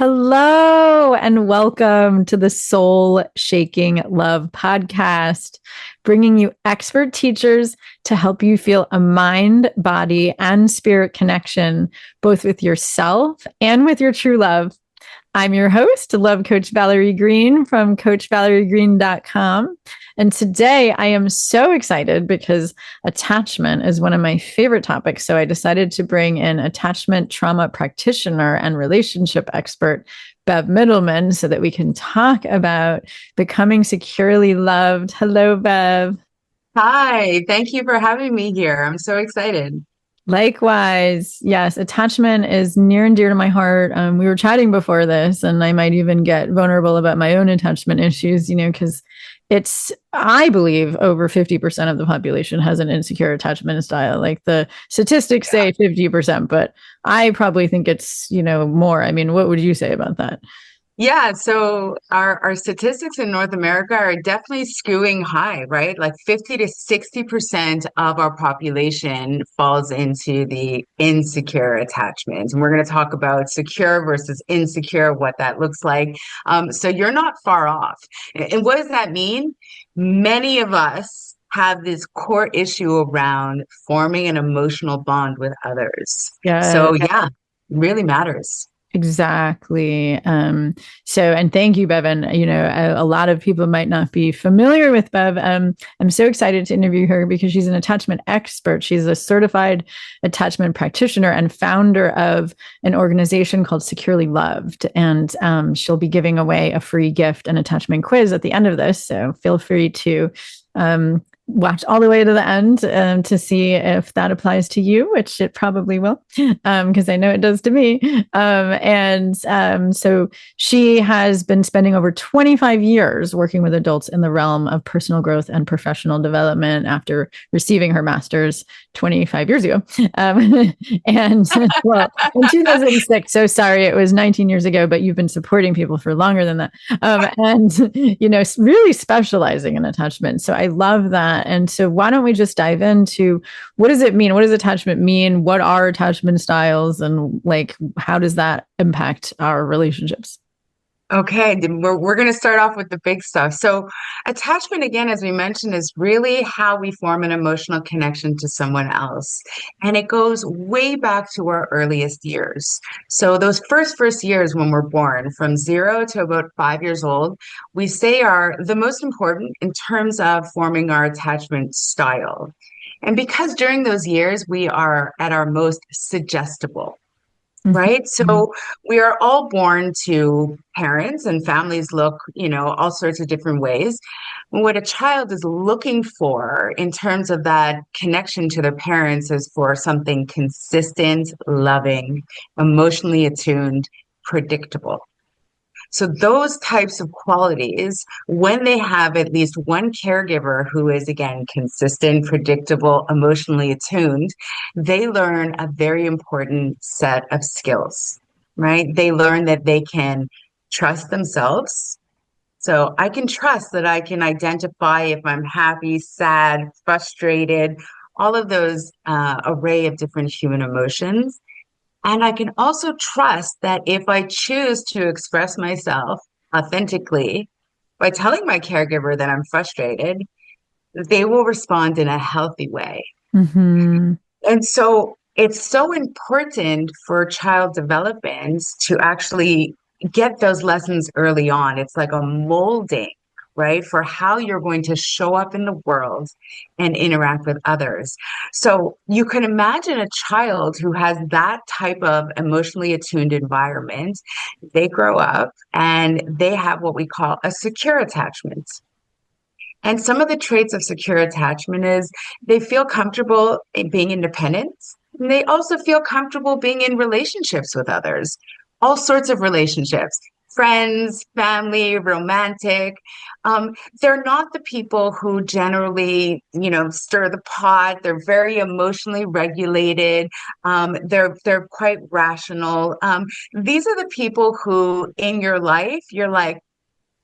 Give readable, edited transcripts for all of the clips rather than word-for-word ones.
Hello and welcome to the Soul Shaking Love podcast, bringing you expert teachers to help you feel a mind, body, and spirit connection, both with yourself and with your true love. I'm your host, Love Coach Valerie Green from CoachValerieGreen.com. And today I am so excited because attachment is one of my favorite topics. So I decided to bring in attachment trauma practitioner and relationship expert, Bev Middleman, so that we can talk about becoming securely loved. Hello, Bev. Hi, thank you for having me here. I'm so excited. Likewise, yes, attachment is near and dear to my heart. We were chatting before this, and I might even get vulnerable about my own attachment issues, because I believe over 50% of the population has an insecure attachment style. Like the statistics say 50%, but I probably think it's, more. I mean, what would you say about that? Yeah, so our statistics in North America are definitely skewing high, right? Like 50 to 60% of our population falls into the insecure attachment. And we're going to talk about secure versus insecure, what that looks like. So you're not far off. And what does that mean? Many of us have this core issue around forming an emotional bond with others. Yeah. So yeah, really matters. Exactly. And thank you, Bevan. A lot of people might not be familiar with Bev. I'm so excited to interview her because she's an attachment expert. She's a certified attachment practitioner and founder of an organization called Securely Loved. And she'll be giving away a free gift, an attachment quiz at the end of this. So feel free to watch all the way to the end to see if that applies to you, which it probably will, because I know it does to me. So she has been spending over 25 years working with adults in the realm of personal growth and professional development after receiving her master's 25 years ago. And well, in 2006, so sorry, it was 19 years ago, but you've been supporting people for longer than that. Really specializing in attachment. So I love that. And so why don't we just dive into what does it mean? What does attachment mean? What are attachment styles? And how does that impact our relationships? Okay, then we're going to start off with the big stuff. So, attachment, again, as we mentioned, is really how we form an emotional connection to someone else. And it goes way back to our earliest years. So, those first years when we're born, from 0 to about 5 years old, we say are the most important in terms of forming our attachment style. And because during those years, we are at our most suggestible. Right. Mhm. So we are all born to parents and families look, all sorts of different ways. What a child is looking for in terms of that connection to their parents is for something consistent, loving, emotionally attuned, predictable. So those types of qualities, when they have at least one caregiver who is, again, consistent, predictable, emotionally attuned, they learn a very important set of skills, right? They learn that they can trust themselves. So I can trust that I can identify if I'm happy, sad, frustrated, all of those array of different human emotions. And I can also trust that if I choose to express myself authentically by telling my caregiver that I'm frustrated, they will respond in a healthy way. Mhm. And so it's so important for child development to actually get those lessons early on. It's like a molding, right, for how you're going to show up in the world and interact with others. So you can imagine a child who has that type of emotionally attuned environment. They grow up and they have what we call a secure attachment. And some of the traits of secure attachment is they feel comfortable in being independent. And they also feel comfortable being in relationships with others, all sorts of relationships, friends, family, romantic. They're not the people who generally, stir the pot. They're very emotionally regulated. They're quite rational. These are the people who, in your life, you're like,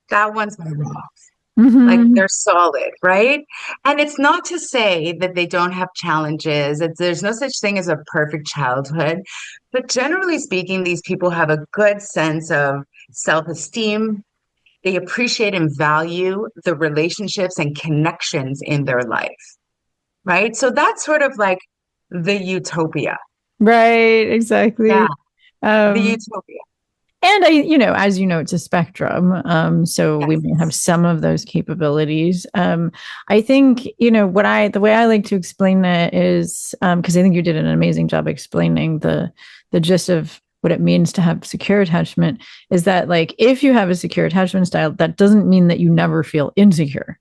that one's my rock. Like Mm-hmm. they're solid, right? And it's not to say that they don't have challenges. There's no such thing as a perfect childhood. But generally speaking, these people have a good sense of self-esteem. They appreciate and value the relationships and connections in their life, right? So that's sort of like the utopia. Right, Yeah, exactly. the Um, utopia. and as you know, it's a spectrum. So we may have Yes. some of those capabilities. I think, the way I like to explain that is, because I think you did an amazing job explaining the gist of what it means to have secure attachment is that, like, if you have a secure attachment style, that doesn't mean that you never feel insecure.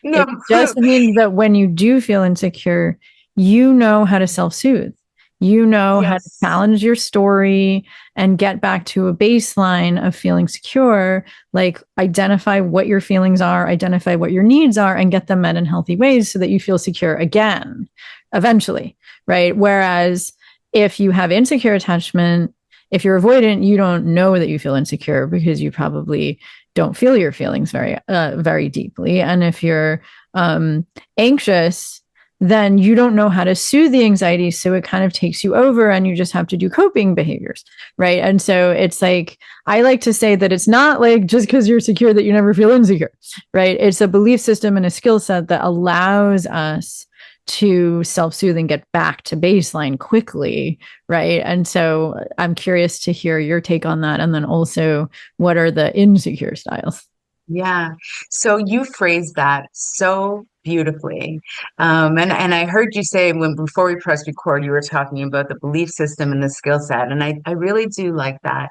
No. It just means that when you do feel insecure, you know how to self soothe. You know how to Yes. challenge your story and get back to a baseline of feeling secure, like identify what your feelings are, identify what your needs are, and get them met in healthy ways so that you feel secure again, eventually. Right. Whereas if you have insecure attachment, if you're avoidant, you don't know that you feel insecure because you probably don't feel your feelings very deeply. And if you're anxious, then you don't know how to soothe the anxiety. So it kind of takes you over and you just have to do coping behaviors. Right. And so it's like, I like to say that it's not like just because you're secure that you never feel insecure. Right. It's a belief system and a skill set that allows us to self-soothe and get back to baseline quickly, right? And so I'm curious to hear your take on that, and then also what are the insecure styles? Yeah. So you phrased that so beautifully. And I heard you say when before we pressed record, you were talking about the belief system and the skill set. And I really do like that.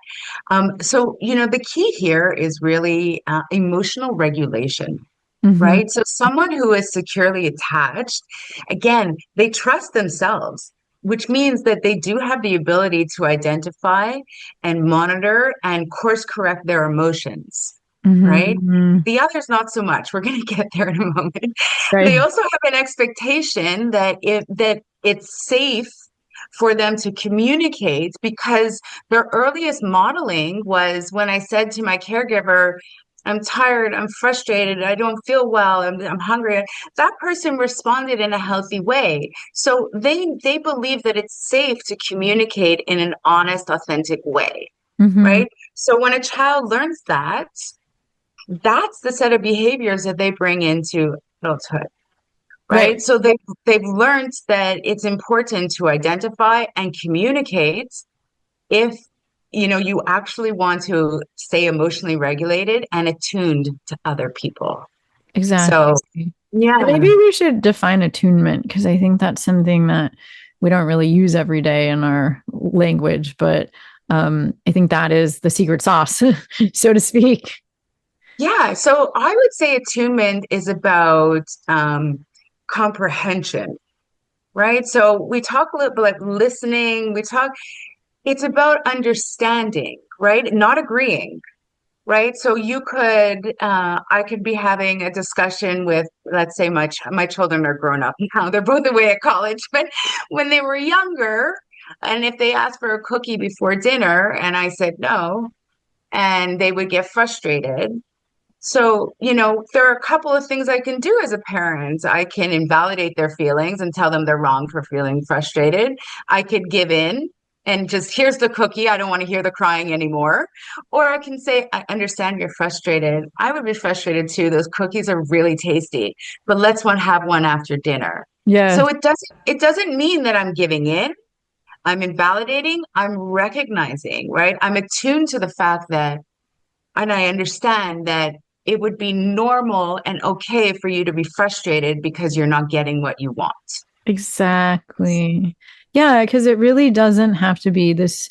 So, the key here is really emotional regulation. Mm-hmm. Right? So someone who is securely attached, again, they trust themselves, which means that they do have the ability to identify and monitor and course correct their emotions, right? Mm-hmm. The others, not so much. We're going to get there in a moment. They Right. also have an expectation that it's safe for them to communicate because their earliest modeling was when I said to my caregiver, I'm tired, I'm frustrated, I don't feel well, I'm hungry. That person responded in a healthy way. So they believe that it's safe to communicate in an honest, authentic way, Mm-hmm. right? So when a child learns that, that's the set of behaviors that they bring into adulthood, Right. right? So they've learned that it's important to identify and communicate if you actually want to stay emotionally regulated and attuned to other people. So Exactly. And yeah, maybe we should define attunement, because I think that's something that we don't really use every day in our language, but I think that is the secret sauce, so to speak. yeah. So I would say attunement is about comprehension, right? So we talk a little bit like listening. It's about understanding, right? Not agreeing, right? So I could be having a discussion with, let's say my children are grown up now, they're both away at college, but when they were younger, and if they asked for a cookie before dinner and I said no, and they would get frustrated. So, there are a couple of things I can do as a parent. I can invalidate their feelings and tell them they're wrong for feeling frustrated. I could give in and just, here's the cookie. I don't want to hear the crying anymore. Or I can say, I understand you're frustrated. I would be frustrated too. Those cookies are really tasty, but have one after dinner. Yeah, So it doesn't mean that I'm giving in. I'm invalidating. I'm recognizing, right? I'm attuned to the fact that and I understand that it would be normal and okay for you to be frustrated because you're not getting what you want. exactly. Yeah, because it really doesn't have to be this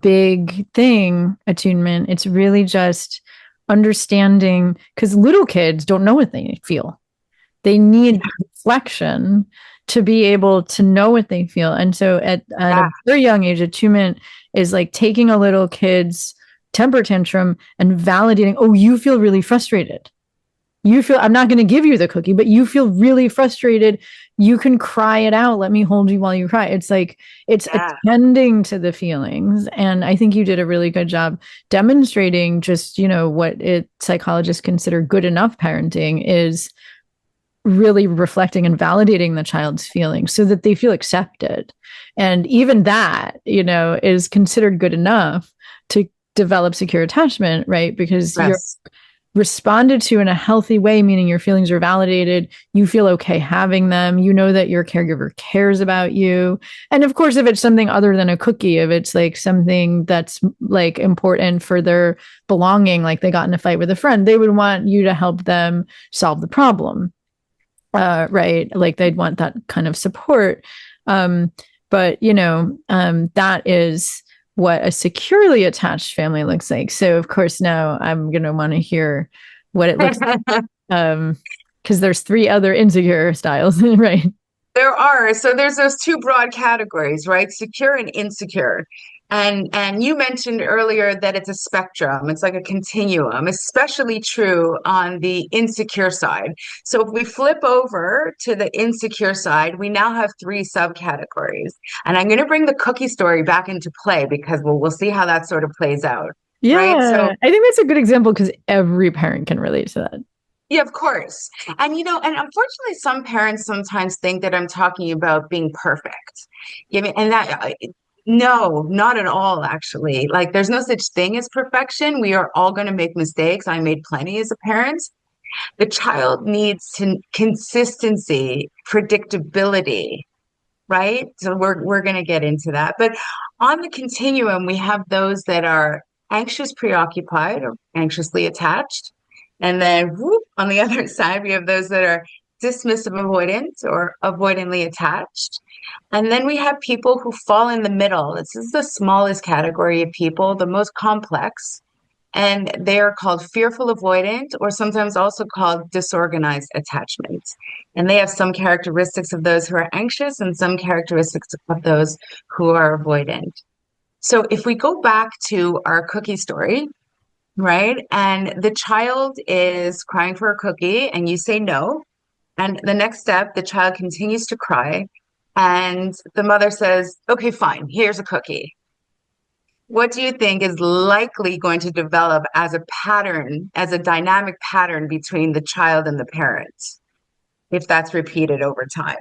big thing, attunement. It's really just understanding, because little kids don't know what they feel. They need reflection to be able to know what they feel. And so at Yeah, a very young age, attunement is like taking a little kid's temper tantrum and validating, oh, you feel really frustrated. You feel, I'm not going to give you the cookie, but you feel really frustrated. You can cry it out. Let me hold you while you cry. It's like, it's Yeah. attending to the feelings. And I think you did a really good job demonstrating just, what psychologists consider good enough parenting is really reflecting and validating the child's feelings so that they feel accepted. And even that, is considered good enough to develop secure attachment, right? Because you're Yes. responded to in a healthy way, meaning your feelings are validated. You feel okay having them. You know that your caregiver cares about you. And of course, if it's something other than a cookie, if it's like something that's like important for their belonging, like they got in a fight with a friend, they would want you to help them solve the problem. Right. Like they'd want that kind of support. But that is what a securely attached family looks like. So of course now I'm going to want to hear what it looks like. Because there's 3 other insecure styles, right? There are. So there's those two broad categories, right? Secure and insecure. And you mentioned earlier that it's a spectrum. It's like a continuum, especially true on the insecure side. So if we flip over to the insecure side, we now have 3 subcategories. And I'm going to bring the cookie story back into play because we'll see how that sort of plays out, right? So Yeah, I think that's a good example because every parent can relate to that. yeah, of course. And unfortunately, some parents sometimes think that I'm talking about being perfect. And that, no, not at all, actually. Like, there's no such thing as perfection. We are all going to make mistakes. I made plenty as a parent. The child needs consistency, predictability, right? So we're going to get into that. But on the continuum, we have those that are anxious, preoccupied, or anxiously attached. And then whoop, on the other side, we have those that are dismissive avoidant or avoidantly attached. And then we have people who fall in the middle. This is the smallest category of people, the most complex. And they are called fearful avoidant or sometimes also called disorganized attachment. And they have some characteristics of those who are anxious and some characteristics of those who are avoidant. So if we go back to our cookie story, right? And the child is crying for a cookie and you say no. And the next step, the child continues to cry. And the mother says, okay, fine, here's a cookie. What do you think is likely going to develop as a pattern, as a dynamic pattern between the child and the parents, if that's repeated over time?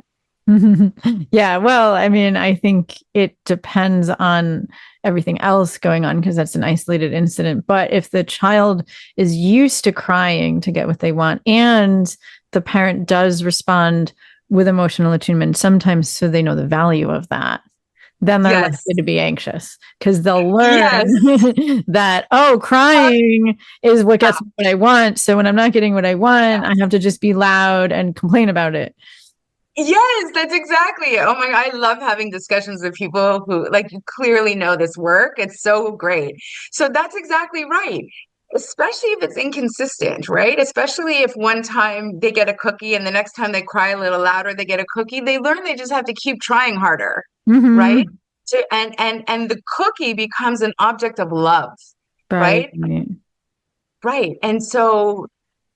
Yeah, well, I mean, I think it depends on everything else going on because that's an isolated incident. But if the child is used to crying to get what they want and the parent does respond with emotional attunement, sometimes so they know the value of that, then they're Yes. likely to be anxious because they'll learn Yes. that, oh, crying is what gets me what I want. So when I'm not getting what I want, I have to just be loud and complain about it. Yes, that's exactly it. Oh my God, I love having discussions with people who like clearly know this work. It's so great. So that's exactly right. Especially if it's inconsistent, right? Especially if one time they get a cookie and the next time they cry a little louder, they get a cookie, they learn they just have to keep trying harder, right? Mm-hmm. And the cookie becomes an object of love, Right. right? Right. And so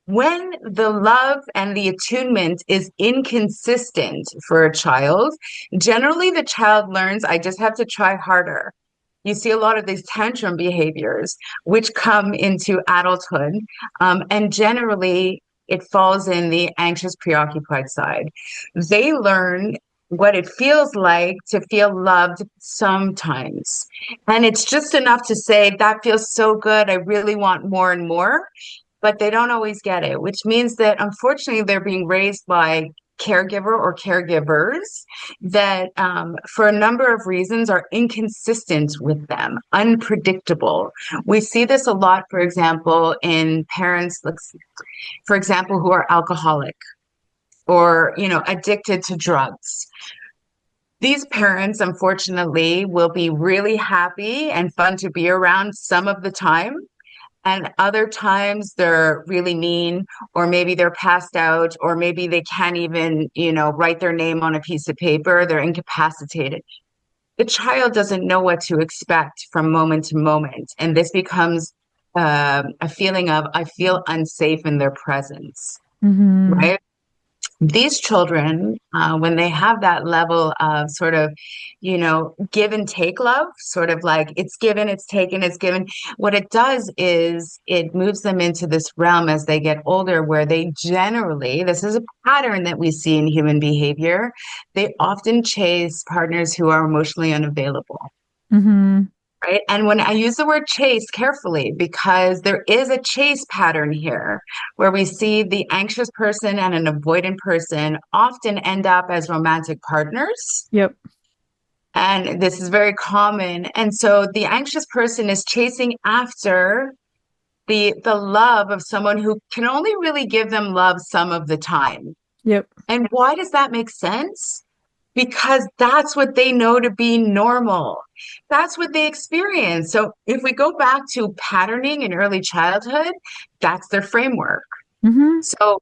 when the love and the attunement is inconsistent for a child, generally the child learns, I just have to try harder. You see a lot of these tantrum behaviors, which come into adulthood. And generally, it falls in the anxious, preoccupied side. They learn what it feels like to feel loved sometimes. And it's just enough to say, that feels so good. I really want more and more, but they don't always get it, which means that unfortunately they're being raised by caregiver or caregivers that for a number of reasons are inconsistent with them, unpredictable. We see this a lot, for example, in parents, for example, who are alcoholic or, addicted to drugs. These parents, unfortunately, will be really happy and fun to be around some of the time. And other times they're really mean, or maybe they're passed out, or maybe they can't even, write their name on a piece of paper. They're incapacitated. The child doesn't know what to expect from moment to moment. And this becomes a feeling of, I feel unsafe in their presence, Mm-hmm. right? These children, when they have that level of sort of, give and take love, sort of like it's given, it's taken, it's given, what it does is it moves them into this realm as they get older, where they generally, this is a pattern that we see in human behavior, they often chase partners who are emotionally unavailable. Mm-hmm. Right. And when I use the word chase carefully, because there is a chase pattern here where we see the anxious person and an avoidant person often end up as romantic partners. Yep. And this is very common. And so the anxious person is chasing after the love of someone who can only really give them love some of the time. Yep. And why does that make sense? Because that's what they know to be normal. That's what they experience. So if we go back to patterning in early childhood, that's their framework. Mm-hmm. So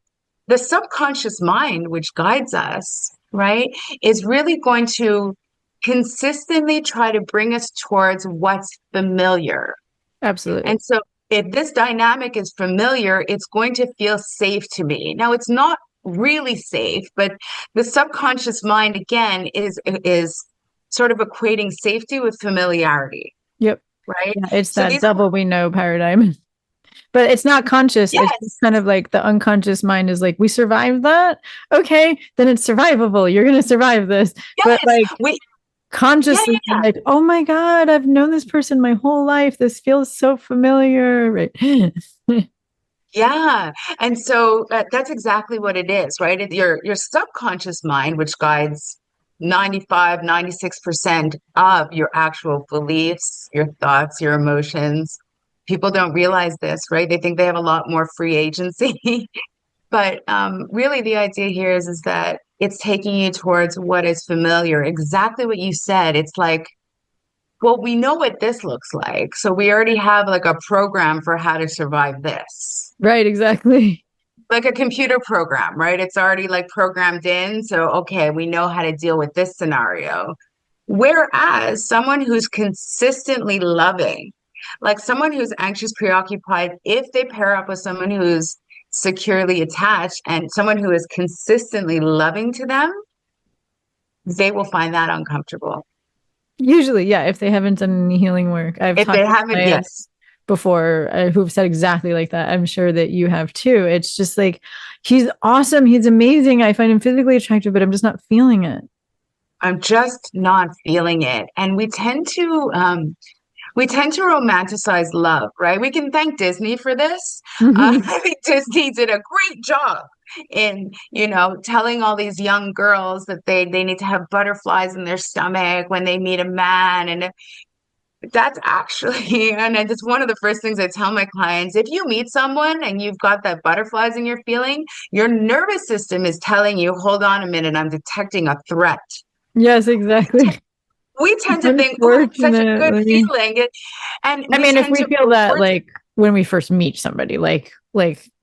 the subconscious mind, which guides us, right, is really going to consistently try to bring us towards what's familiar. Absolutely. And so if this dynamic is familiar, it's going to feel safe to me. Now, it's not really safe, but the subconscious mind, again, is sort of equating safety with familiarity, Yep. right? Yeah, it's So that these, double we know paradigm. But it's not conscious. It's just yes, kind of like the unconscious mind is like, we survived that. Okay, then it's survivable. You're going to survive this. But yes, like yeah, consciously, yeah, like, oh my God, I've known this person my whole life. This feels so familiar. Right. yeah. And so that's exactly what it is, right? Your subconscious mind, which guides 95, 96% of your actual beliefs, your thoughts, your emotions. People don't realize this, right? They think they have a lot more free agency. But really, the idea here is that it's taking you towards what is familiar. Exactly what you said. It's like, well, we know what this looks like. So we already have like a program for how to survive this, Right, exactly. like a computer program, right? It's already like programmed in. So, okay, we know how to deal with this scenario. Whereas someone who's consistently loving, like someone who's anxious, preoccupied, if they pair up with someone who's securely attached and someone who is consistently loving to them, they will find that uncomfortable. Usually, yeah, if they haven't done any healing work. I've If talked they to haven't, clients yes, before who've said exactly like that. I'm sure that you have too. It's just like, he's awesome. He's amazing. I find him physically attractive, but I'm just not feeling it. I'm just not feeling it. And we tend to romanticize love, right? We can thank Disney for this. I think Disney did a great job in, telling all these young girls that they need to have butterflies in their stomach when they meet a man. And that's actually, and it's one of the first things I tell my clients, if you meet someone and you've got that butterflies in your feeling, your nervous system is telling you, hold on a minute, I'm detecting a threat. Yes, exactly. We tend to think, oh, it's such a good Unfortunately. feeling. And I we mean, if tend we to feel that reward. like when we first meet somebody, like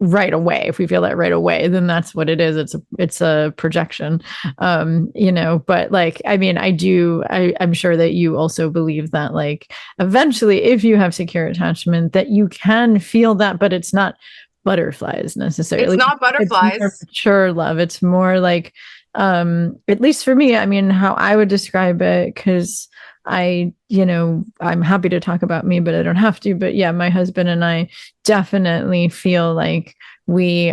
right away, if we feel that right away, then that's what it is. It's a projection. But like, I mean, I'm sure that you also believe that like eventually if you have secure attachment, that you can feel that, but it's not butterflies It's necessarily. not It's more butterflies. mature love. It's more like at least for me, I mean, how I would describe it, because I'm happy to talk about me, but I don't have to. But yeah, my husband and I definitely feel like we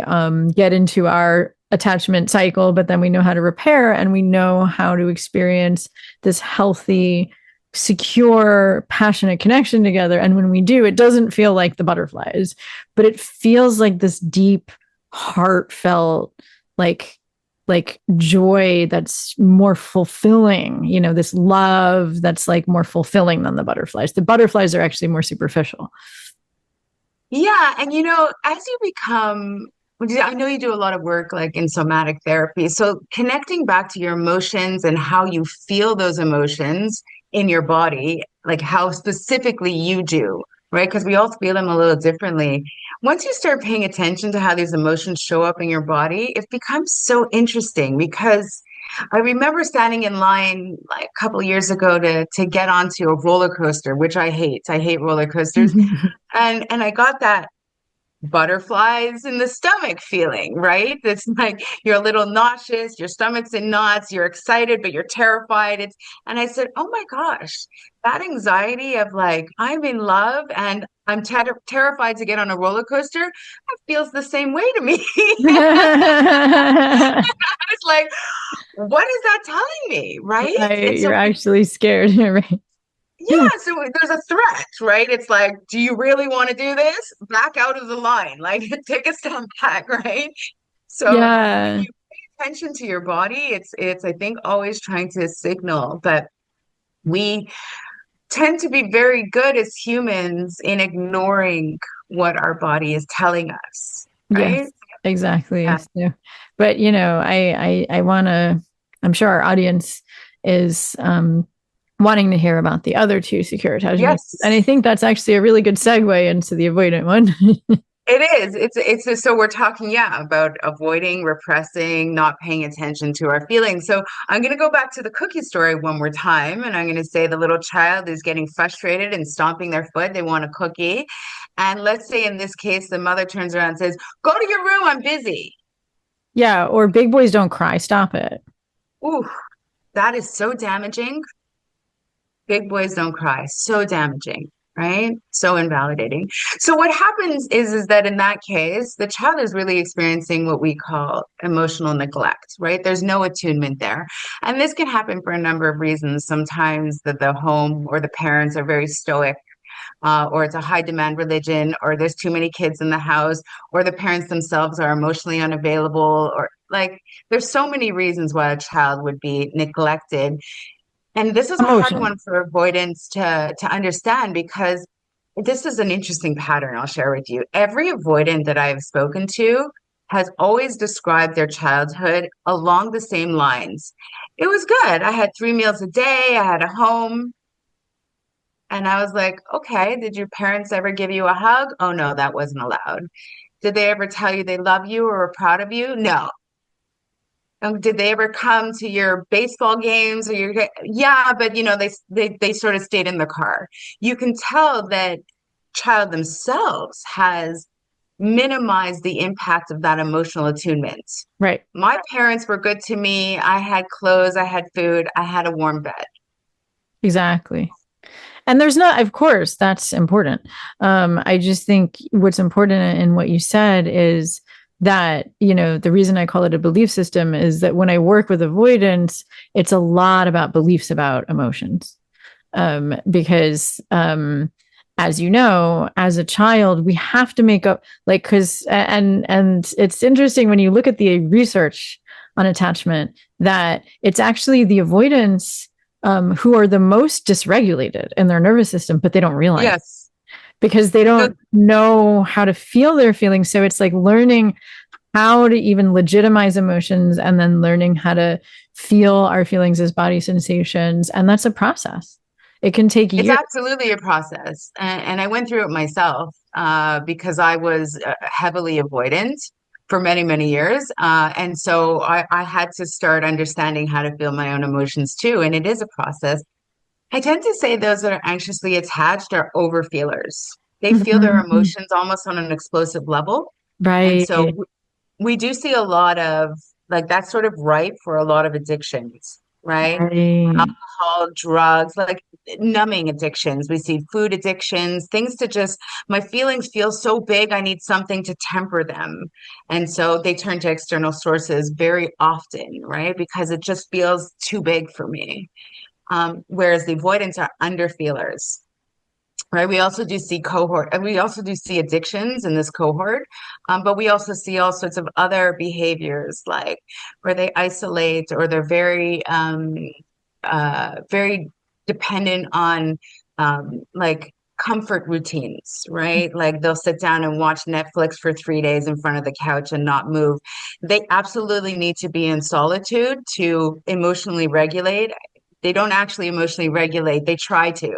get into our attachment cycle, but then we know how to repair and we know how to experience this healthy, secure, passionate connection together. And when we do, it doesn't feel like the butterflies, but it feels like this deep, heartfelt, like joy that's more fulfilling, this love that's like more fulfilling than the butterflies. The butterflies are actually more superficial. Yeah. And, as you become, I know you do a lot of work like in somatic therapy. So connecting back to your emotions and how you feel those emotions in your body, like how specifically you do, right? Because we all feel them a little differently. Once you start paying attention to how these emotions show up in your body, it becomes so interesting because I remember standing in line like a couple of years ago to get onto a roller coaster, which I hate. I hate roller coasters. And I got that butterflies in the stomach feeling, right? It's like you're a little nauseous, your stomach's in knots, you're excited, but you're terrified. And I said, oh my gosh, that anxiety of like, I'm in love and I'm terrified to get on a roller coaster, that feels the same way to me. It's like, what is that telling me? Right. Right. And so You're actually scared. Right. yeah, so there's a threat, right? It's like, do you really want to do this? Back out of the line, like take a step back, right? So when Yeah. you pay attention to your body, it's I think always trying to signal that we tend to be very good as humans in ignoring what our body is telling us, right? Yes, exactly. Yeah. So, but I want to, I'm sure our audience is wanting to hear about the other two secure attachment issues. And I Yes. think that's actually a really good segue into the avoidant one. It is. So we're talking, yeah, about avoiding, repressing, not paying attention to our feelings. So I'm going to go back to the cookie story one more time, and I'm going to say the little child is getting frustrated and stomping their foot. They want a cookie. And let's say in this case, the mother turns around and says, go to your room, I'm busy. Yeah, or big boys don't cry. Stop it. Ooh, that is so damaging. Big boys don't cry. So damaging, right? So invalidating. So what happens is that in that case, the child is really experiencing what we call emotional neglect, right? There's no attunement there. And this can happen for a number of reasons. Sometimes the home or the parents are very stoic. Or it's a high demand religion, or there's too many kids in the house, or the parents themselves are emotionally unavailable, or like there's so many reasons why a child would be neglected. And this is a hard Emotion. one for avoidance to understand because this is an interesting pattern I'll share with you. Every avoidant that I've spoken to has always described their childhood along the same lines. It was good. I had 3 meals a day, I had a home. And I was like, okay, did your parents ever give you a hug? Oh, no, that wasn't allowed. Did they ever tell you they love you or were proud of you? No. Did they ever come to your baseball games or your, yeah, but they sort of stayed in the car. You can tell that child themselves has minimized the impact of that emotional attunement. Right. My parents were good to me. I had clothes, I had food, I had a warm bed. Exactly. And there's not, of course, that's important. I just think what's important in what you said is that, the reason I call it a belief system is that when I work with avoidance, it's a lot about beliefs about emotions. Because, as you know, as a child, we have to make up like, and it's interesting when you look at the research on attachment that it's actually the avoidance who are the most dysregulated in their nervous system, but they don't realize Yes. because they don't know how to feel their feelings. So it's like learning how to even legitimize emotions and then learning how to feel our feelings as body sensations. And that's a process. It can take It's years. absolutely a process. And I went through it myself because I was heavily avoidant for many, many years. And so I had to start understanding how to feel my own emotions too. And it is a process. I tend to say those that are anxiously attached are overfeelers. They feel their Mhm. emotions almost on an explosive level. And so Right. we do see a lot of like that's sort of ripe for a lot of addictions, right? Right. Alcohol, drugs, like numbing addictions. We see food addictions, things to just, my feelings feel so big, I need something to temper them. And so they turn to external sources very often, right? Because it just feels too big for me. Whereas the avoidants are under feelers. Right. We also do see cohort, and we also do see addictions in this cohort, but we also see all sorts of other behaviors, like where they isolate or they're very dependent on like comfort routines, right? Like they'll sit down and watch Netflix for 3 days in front of the couch and not move. They absolutely need to be in solitude to emotionally regulate. They don't actually emotionally regulate, they try to.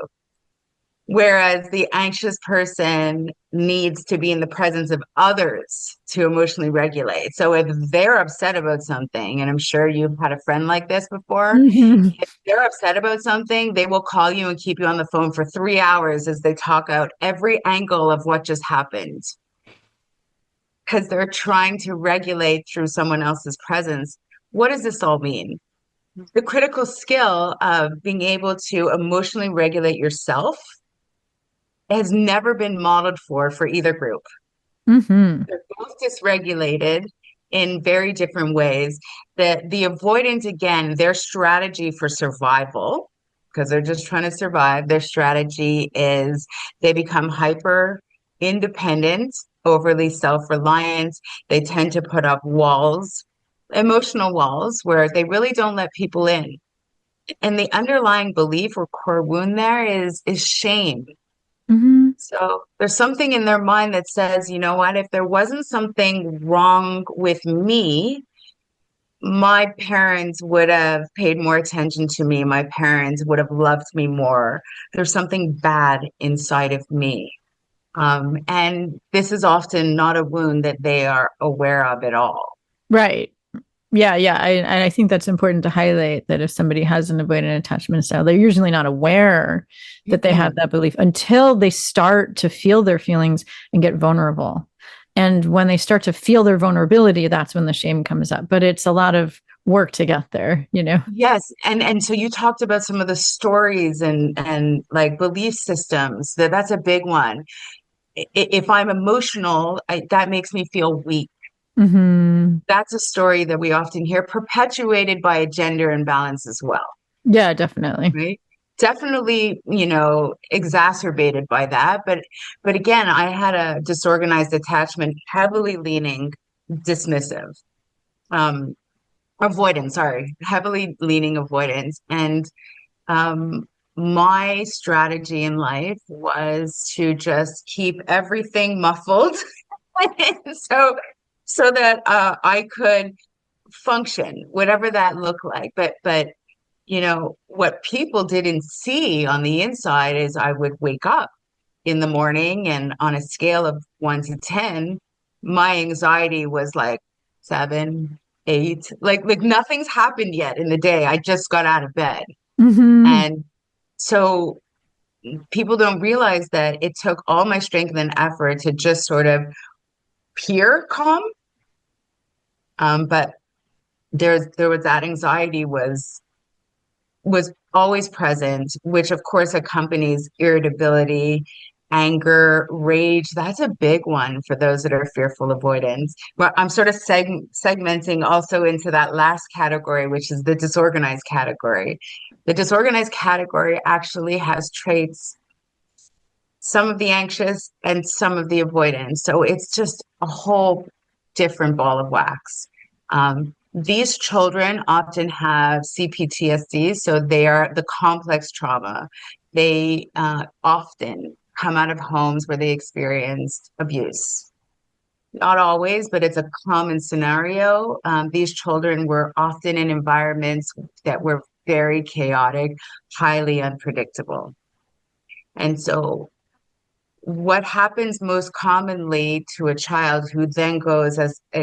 Whereas the anxious person needs to be in the presence of others to emotionally regulate. So if they're upset about something, and I'm sure you've had a friend like this before, Mhm. if they're upset about something, they will call you and keep you on the phone for 3 hours as they talk out every angle of what just happened because they're trying to regulate through someone else's presence. What does this all mean? The critical skill of being able to emotionally regulate yourself has never been modeled for either group. Mhm. They're both dysregulated in very different ways. The avoidant, again, their strategy for survival, because they're just trying to survive, their strategy is they become hyper independent, overly self-reliant. They tend to put up walls, emotional walls, where they really don't let people in. And the underlying belief or core wound there is shame. Mhm. So there's something in their mind that says, you know what, if there wasn't something wrong with me, my parents would have paid more attention to me. My parents would have loved me more. There's something bad inside of me. And this is often not a wound that they are aware of at all. Right. Yeah, yeah. I think that's important to highlight that if somebody has an avoidant attachment style, they're usually not aware that they have Mhm. that belief until they start to feel their feelings and get vulnerable. And when they start to feel their vulnerability, that's when the shame comes up. But it's a lot of work to get there, you know? Yes, and so you talked about some of the stories and like belief systems. That's a big one. If I'm emotional, that makes me feel weak. Hmm. That's a story that we often hear, perpetuated by a gender imbalance as well, Yeah, definitely. right? Definitely, exacerbated by that. But again, I had a disorganized attachment, heavily leaning dismissive, um, avoidance, sorry, heavily leaning avoidance. And um, my strategy in life was to just keep everything muffled so that I could function, whatever that looked like. But what people didn't see on the inside is I would wake up in the morning and on a scale of 1 to 10, my anxiety was like 7, 8, like nothing's happened yet in the day. I just got out of bed. Hmm. And so people don't realize that it took all my strength and effort to just sort of peer calm. But there was that anxiety was always present, which of course accompanies irritability, anger, rage. That's a big one for those that are fearful avoidance. But I'm sort of segmenting also into that last category, which is the disorganized category. The disorganized category actually has traits, some of the anxious and some of the avoidance. So it's just a whole different ball of wax. These children often have CPTSD, so they are the complex trauma. They often come out of homes where they experienced abuse. Not always, but it's a common scenario. These children were often in environments that were very chaotic, highly unpredictable. And so what happens most commonly to a child who then goes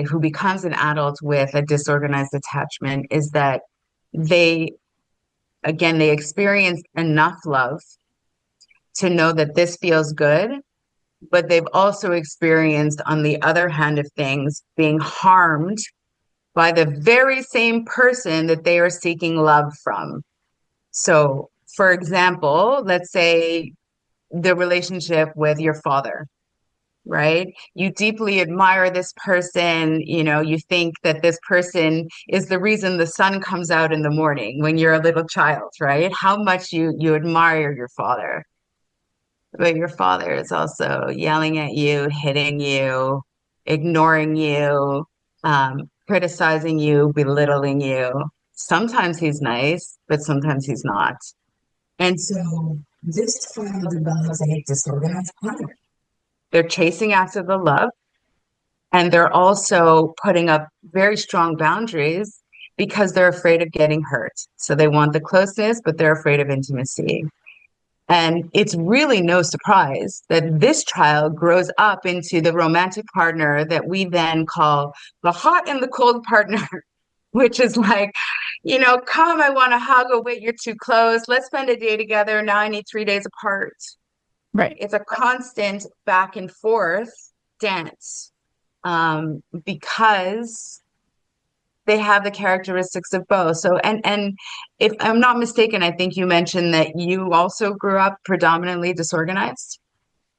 who becomes an adult with a disorganized attachment is that they they experience enough love to know that this feels good, but they've also experienced, on the other hand of things, being harmed by the very same person that they are seeking love from. So for example, let's say the relationship with your father, right? You deeply admire this person, you think that this person is the reason the sun comes out in the morning when you're a little child, right? How much you admire your father. But your father is also yelling at you, hitting you, ignoring you, criticizing you, belittling you. Sometimes he's nice, but sometimes he's not. And so this child develops a disorganized pattern. They're chasing after the love, and they're also putting up very strong boundaries because they're afraid of getting hurt. So they want the closeness, but they're afraid of intimacy. And it's really no surprise that this child grows up into the romantic partner that we then call the hot and the cold partner, which is like, come, I want to hug. Oh, wait, you're too close. Let's spend a day together. Now I need 3 days apart. Right. It's a constant back and forth dance, because they have the characteristics of both. So, and if I'm not mistaken, I think you mentioned that you also grew up predominantly disorganized.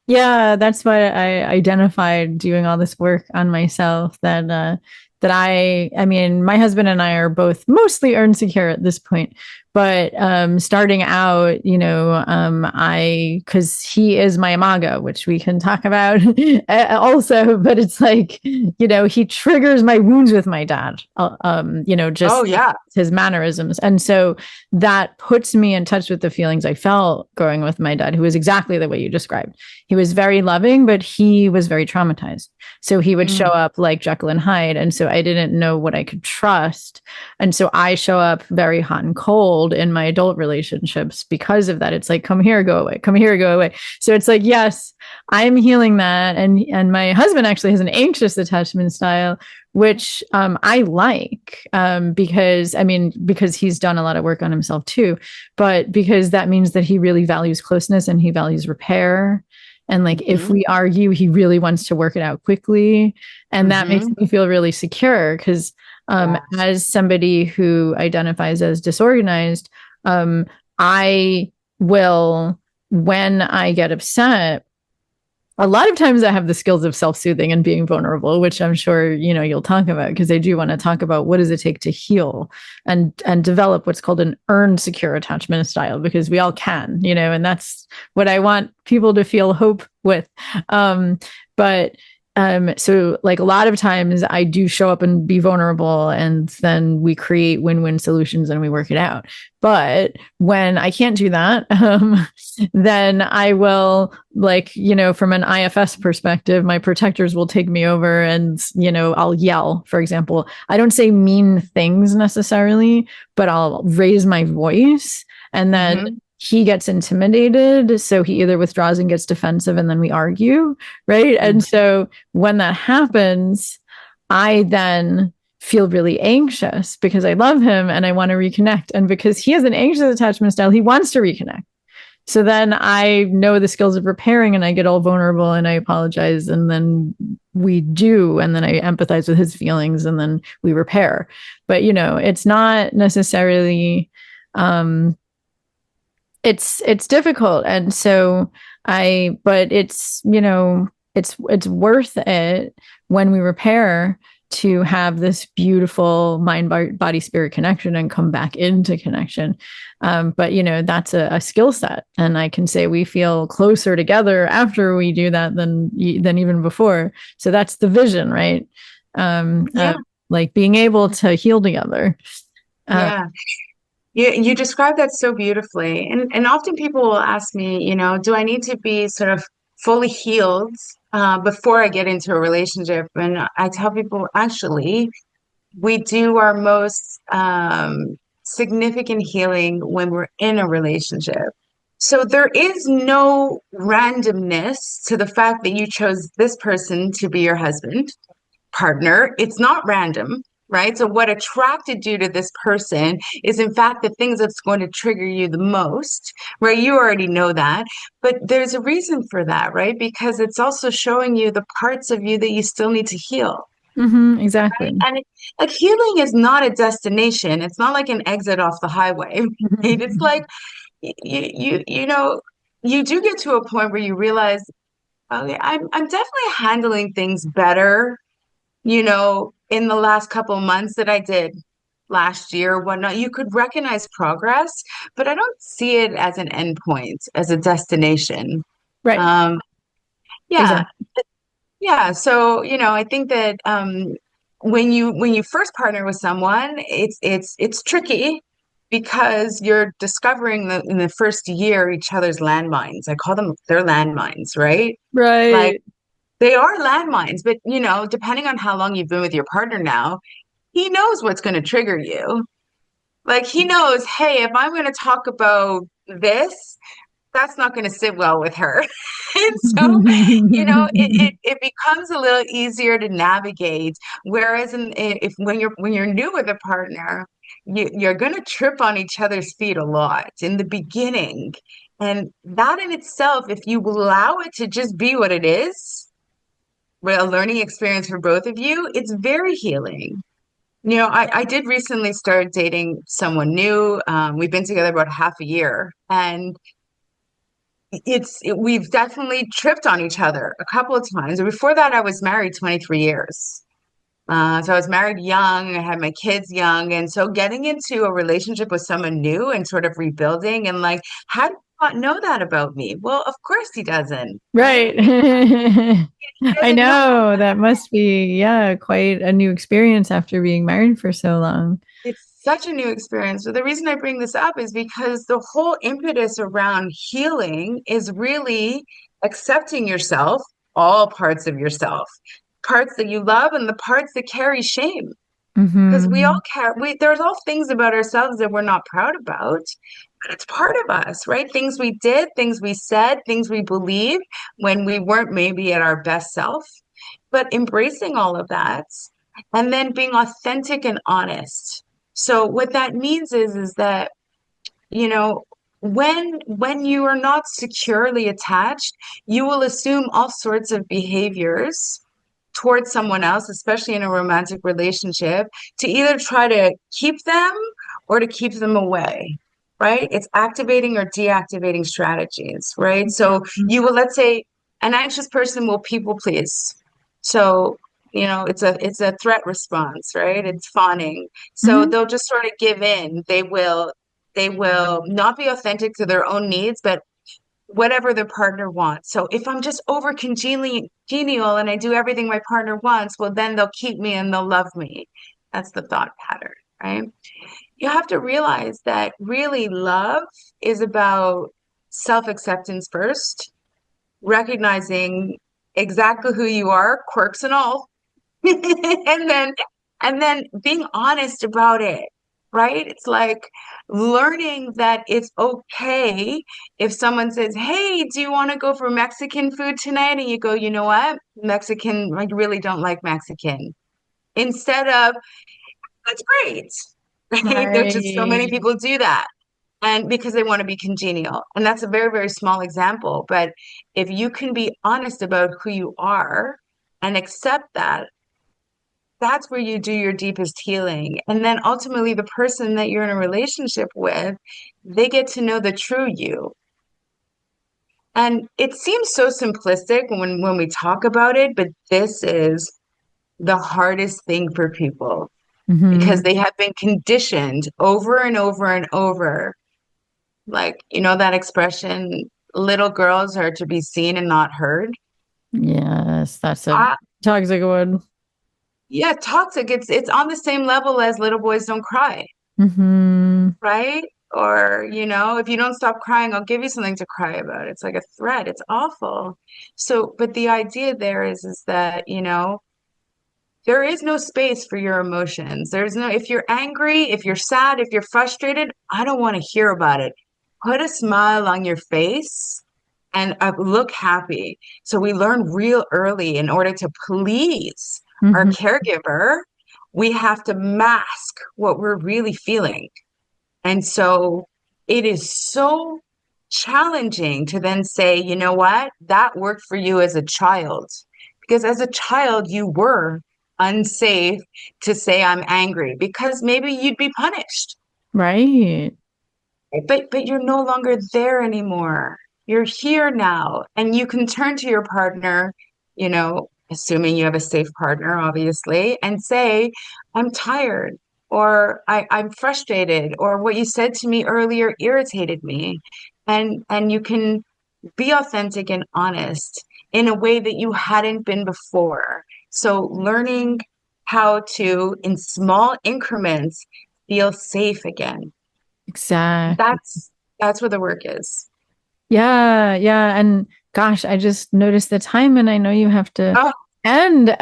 Yeah, that's why I identified doing all this work on myself that I mean, my husband and I are both mostly earn secure at this point, but starting out, I because he is my imago, which we can talk about also, but it's like, he triggers my wounds with my dad, Oh, just yeah. his mannerisms. And so that puts me in touch with the feelings I felt growing with my dad, who was exactly the way you described. He was very loving, but he was very traumatized. So he would show Mm. up like Jekyll and Hyde. And so I didn't know what I could trust. And so I show up very hot and cold in my adult relationships because of that. It's like, come here, go away, come here, go away. So it's like, yes, I'm healing that. And my husband actually has an anxious attachment style, which I like, because he's done a lot of work on himself too, but because that means that he really values closeness and he values repair. And like, if Mhm. we argue, he really wants to work it out quickly. And that makes Mhm. me feel really secure because, Yes. as somebody who identifies as disorganized, I will, when I get upset, a lot of times I have the skills of self-soothing and being vulnerable, which I'm sure, you'll talk about, because I do want to talk about what does it take to heal and develop what's called an earned secure attachment style, because we all can, and that's what I want people to feel hope with. But so like a lot of times I do show up and be vulnerable, and then we create win-win solutions and we work it out. But when I can't do that, then I will, like, from an IFS perspective, my protectors will take me over and, I'll yell, for example. I don't say mean things necessarily, but I'll raise my voice, and then Mhm. he gets intimidated. So he either withdraws and gets defensive, and then we argue. Right. And Mhm. so when that happens, I then feel really anxious because I love him and I want to reconnect. And because he has an anxious attachment style, he wants to reconnect. So then I know the skills of repairing, and I get all vulnerable and I apologize. And then we do. And then I empathize with his feelings, and then we repair. But, it's not necessarily, um, it's difficult. And so but it's worth it when we repair to have this beautiful mind body spirit connection and come back into connection. But that's a skill set, and I can say we feel closer together after we do that than even before. So that's the vision, right? Yeah. Like being able to heal together. uh, Yeah. You describe that so beautifully. And often people will ask me, do I need to be sort of fully healed before I get into a relationship? And I tell people, actually, we do our most significant healing when we're in a relationship. So there is no randomness to the fact that you chose this person to be your husband, partner. It's not random, right? So what attracted you to this person is in fact the things that's going to trigger you the most, right? You already know that, but there's a reason for that, right? Because it's also showing you the parts of you that you still need to heal. exactly. And like healing is not a destination. It's not like an exit off the highway, right? It's like you you do get to a point where you realize, okay, I'm definitely handling things better, in the last couple of months that I did last year or whatnot. You could recognize progress, but I don't see it as an endpoint, as a destination. Right. Um, yeah, Exactly. yeah. So, I think that when you first partner with someone, it's tricky because you're discovering that in the first year each other's landmines. I call them their landmines, right? Like Right. they are landmines, but depending on how long you've been with your partner now, he knows what's going to trigger you. Like he knows, hey, if I'm going to talk about this, that's not going to sit well with her. And so, it becomes a little easier to navigate. Whereas if when you're new with a partner, you're going to trip on each other's feet a lot in the beginning. And that in itself, if you allow it to just be what it is, a learning experience for both of you, it's very healing. I did recently start dating someone new. We've been together about half a year, and we've definitely tripped on each other a couple of times. And before that, I was married 23 years. So I was married young, I had my kids young. And so getting into a relationship with someone new and sort of rebuilding and like, how do you not know that about me? Well, of course he doesn't, right? Right. He I doesn't know. know that must be, yeah, quite a new experience after being married for so long. It's such a new experience. But the reason I bring this up is because the whole impetus around healing is really accepting yourself, all parts of yourself, parts that you love and the parts that carry shame. Because we all Hmm. carry, there's all things about ourselves that we're not proud about, but it's part of us, right? Things we did, things we said, things we believed when we weren't maybe at our best self, but embracing all of that and then being authentic and honest. So what that means is that, you know, when you are not securely attached, you will assume all sorts of behaviors towards someone else, especially in a romantic relationship, to either try to keep them or to keep them away, right? It's activating or deactivating strategies, right? So you will, let's say, an anxious person will people please. So, it's a threat response, right? It's fawning. So Hmm. they'll just sort of give in. They will not be authentic to their own needs, but whatever their partner wants. So if I'm just over congenial and I do everything my partner wants, well, then they'll keep me and they'll love me. That's the thought pattern, right? You have to realize that really love is about self-acceptance first, recognizing exactly who you are, quirks and all, and then being honest about it, right? It's like learning that it's okay if someone says, "Hey, do you want to go for Mexican food tonight?" And you go, "You know what? Mexican, I really don't like Mexican." Instead of, "That's great." Right? There's just so many Right. people do that. And because they want to be congenial. And that's a very, very small example. But if you can be honest about who you are and accept that, that's where you do your deepest healing. And then ultimately, the person that you're in a relationship with, they get to know the true you. And it seems so simplistic when we talk about it, but this is the hardest thing for people because Hmm. they have been conditioned over and over and over. Like, that expression, little girls are to be seen and not heard. Yes, that's a I, toxic one. yeah, toxic. It's on the same level as little boys don't cry. Hmm. Right? Or, if you don't stop crying, I'll give you something to cry about. It's like a threat. It's awful. So, but the idea there is that, there is no space for your emotions. If you're angry, if you're sad, if you're frustrated, I don't want to hear about it. Put a smile on your face and look happy. So we learn real early in order to please our Hmm. caregiver, we have to mask what we're really feeling. And so it is so challenging to then say, you know what, that worked for you as a child. Because as a child, you were unsafe to say I'm angry because maybe you'd be punished. Right. But you're no longer there anymore. You're here now. And you can turn to your partner, assuming you have a safe partner, obviously, and say, I'm tired, or I'm frustrated, or what you said to me earlier irritated me. And you can be authentic and honest in a way that you hadn't been before. So learning how to, in small increments, feel safe again. Exactly. That's where the work is. Yeah, yeah. And gosh, I just noticed the time and I know you have to Oh, end.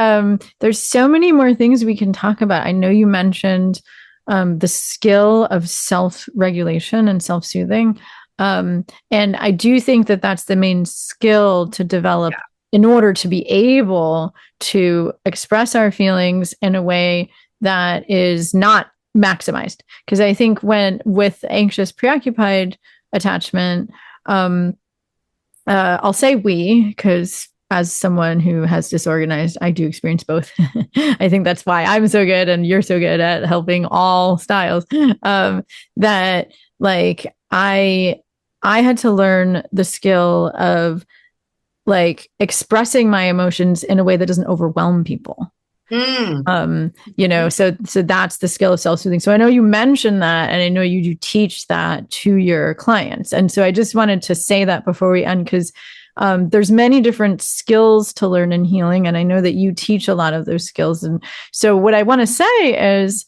There's so many more things we can talk about. I know you mentioned the skill of self-regulation and self-soothing. And I do think that that's the main skill to develop in order to be able to express our feelings in a way that is not maximized. Because I think when with anxious, preoccupied attachment, I'll say we, because as someone who has disorganized, I do experience both. I think that's why I'm so good and you're so good at helping all styles. That like I had to learn the skill of like expressing my emotions in a way that doesn't overwhelm people. So that's the skill of self-soothing. So I know you mentioned that, and I know you do teach that to your clients. And so I just wanted to say that before we end, because there's many different skills to learn in healing. And I know that you teach a lot of those skills. And so what I want to say is,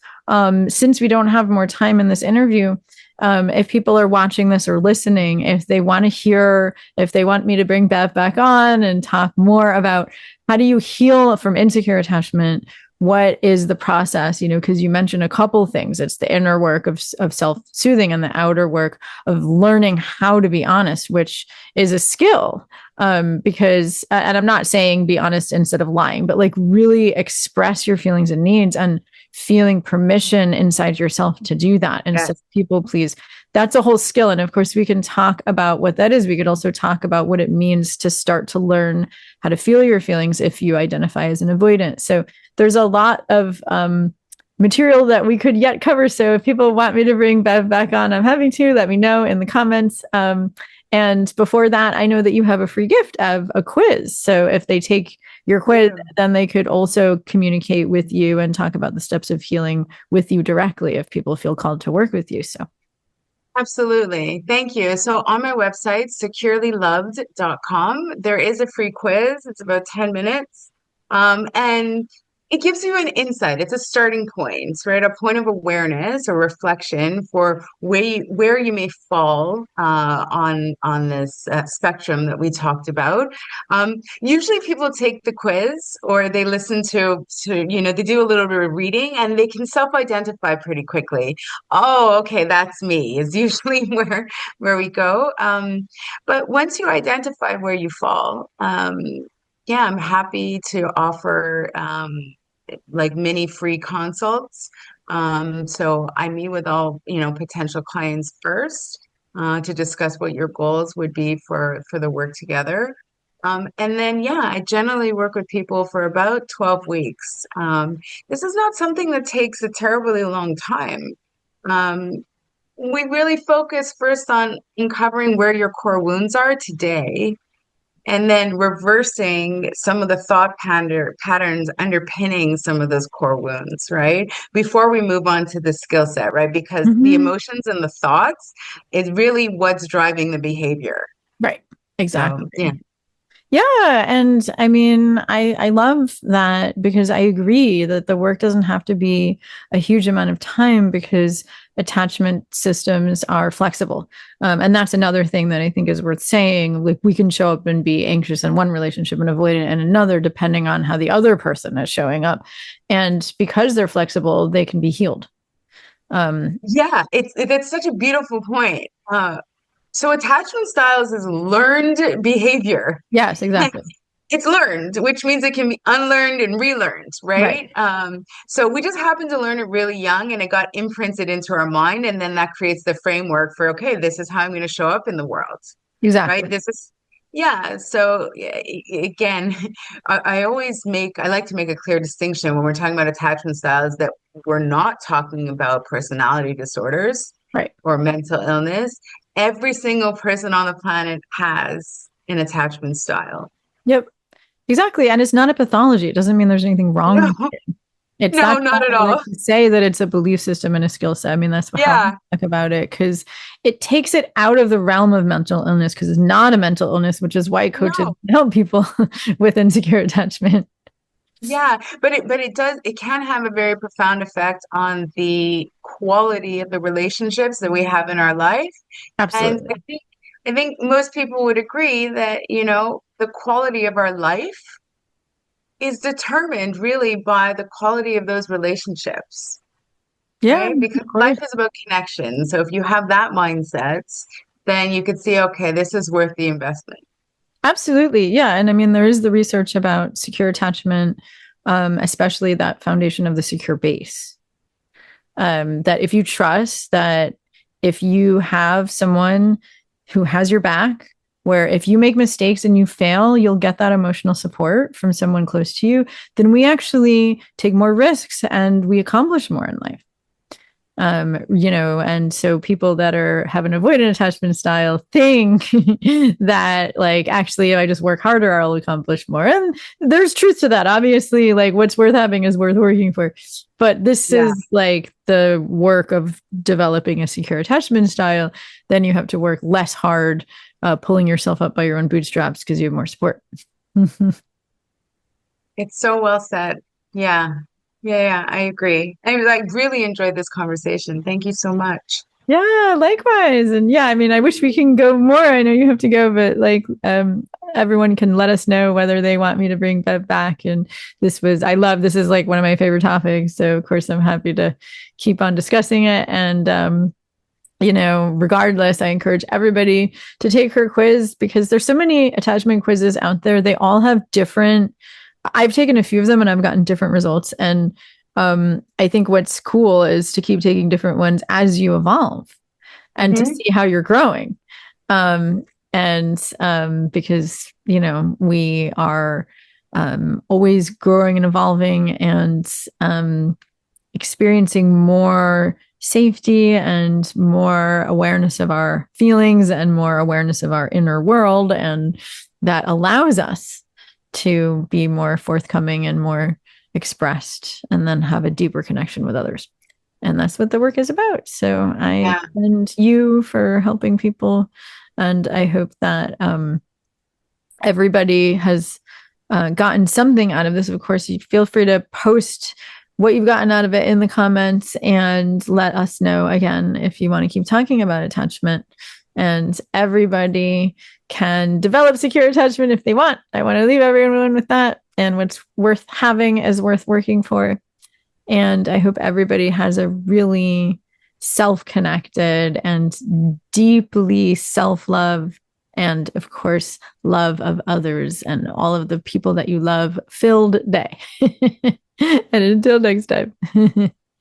since we don't have more time in this interview, if people are watching this or listening, if they want to hear, if they want me to bring Bev back on and talk more about how do you heal from insecure attachment, what is the process, because you mentioned a couple things. It's the inner work of self-soothing and the outer work of learning how to be honest, which is a skill. Because, and I'm not saying be honest instead of lying, but like really express your feelings and needs and feeling permission inside yourself to do that instead of people please. That's a whole skill. And of course, we can talk about what that is. We could also talk about what it means to start to learn how to feel your feelings if you identify as an avoidant. So there's a lot of material that we could yet cover. So if people want me to bring Bev back on, I'm happy to. Let me know in the comments. And before that, I know that you have a free gift of a quiz. So if they take your quiz, then they could also communicate with you and talk about the steps of healing with you directly if people feel called to work with you. So absolutely. Thank you. So on my website, securelyloved.com, there is a free quiz. It's about 10 minutes. And it gives you an insight. It's a starting point, right? A point of awareness or reflection for where you may fall on this spectrum that we talked about. Usually people take the quiz or they listen to they do a little bit of reading and they can self-identify pretty quickly. Oh, okay, that's me is usually where we go. But once you identify where you fall, yeah, I'm happy to offer like mini free consults. So I meet with all, potential clients first to discuss what your goals would be for the work together. And then, yeah, I generally work with people for about 12 weeks. This is not something that takes a terribly long time. We really focus first on uncovering where your core wounds are today and then reversing some of the thought patterns underpinning some of those core wounds, right? Before we move on to the skill set, right? Because the emotions and the thoughts is really what's driving the behavior. right. Exactly. So, yeah. Yeah. And I mean, I love that because I agree that the work doesn't have to be a huge amount of time because attachment systems are flexible. And that's another thing that I think is worth saying. Like we can show up and be anxious in one relationship and avoidant in another, depending on how the other person is showing up. And because they're flexible, they can be healed. Yeah, it's such a beautiful point. So attachment styles is learned behavior. Yes, exactly. It's learned, which means it can be unlearned and relearned, Right. right? So we just happen to learn it really young and it got imprinted into our mind. And then that creates the framework for, okay, this is how I'm going to show up in the world, right? Exactly. This is, yeah. So again, I like to make a clear distinction when we're talking about attachment styles that we're not talking about personality disorders Right. or mental illness. Every single person on the planet has an attachment style. Yep. Exactly. And it's not a pathology. It doesn't mean there's anything wrong No, with it. It's no, that's not why at I like all. to say that it's a belief system and a skill set. I mean, that's how Yeah. I talk about it because it takes it out of the realm of mental illness because it's not a mental illness, which is why coaches No. help people with insecure attachment. Yeah, it can have a very profound effect on the quality of the relationships that we have in our life. And Absolutely. I think most people would agree that, the quality of our life is determined really by the quality of those relationships, Yeah, right? Because of life course. is about connection. So if you have that mindset, then you could see, okay, this is worth the investment. Absolutely. Yeah. And I mean, there is the research about secure attachment, especially that foundation of the secure base. That if you trust that if you have someone who has your back, where if you make mistakes and you fail, you'll get that emotional support from someone close to you, then we actually take more risks and we accomplish more in life. And so people that have an avoidant attachment style think that like, actually, if I just work harder, I'll accomplish more. And there's truth to that. Obviously, like what's worth having is worth working for. But this is like the work of developing a secure attachment style. Then you have to work less hard, pulling yourself up by your own bootstraps because you have more support. It's so well said. Yeah. Yeah, I agree. I really enjoyed this conversation. Thank you so much. Yeah, likewise. And yeah, I mean, I wish we can go more. I know you have to go, but like everyone can let us know whether they want me to bring Bev back. And this is like one of my favorite topics. So of course I'm happy to keep on discussing it. And regardless, I encourage everybody to take her quiz because there's so many attachment quizzes out there. They all have I've taken a few of them and I've gotten different results. And I think what's cool is to keep taking different ones as you evolve and to see how you're growing. Because, we are always growing and evolving and experiencing more safety and more awareness of our feelings and more awareness of our inner world. And that allows us to be more forthcoming and more expressed and then have a deeper connection with others. And that's what the work is about. So I commend you for helping people. And I hope that everybody has gotten something out of this. Of course, you feel free to post what you've gotten out of it in the comments and let us know again if you want to keep talking about attachment. And everybody can develop secure attachment if they want. I want to leave everyone with that. And what's worth having is worth working for. And I hope everybody has a really self-connected and deeply self-love and, of course, love of others and all of the people that you love filled day. And until next time.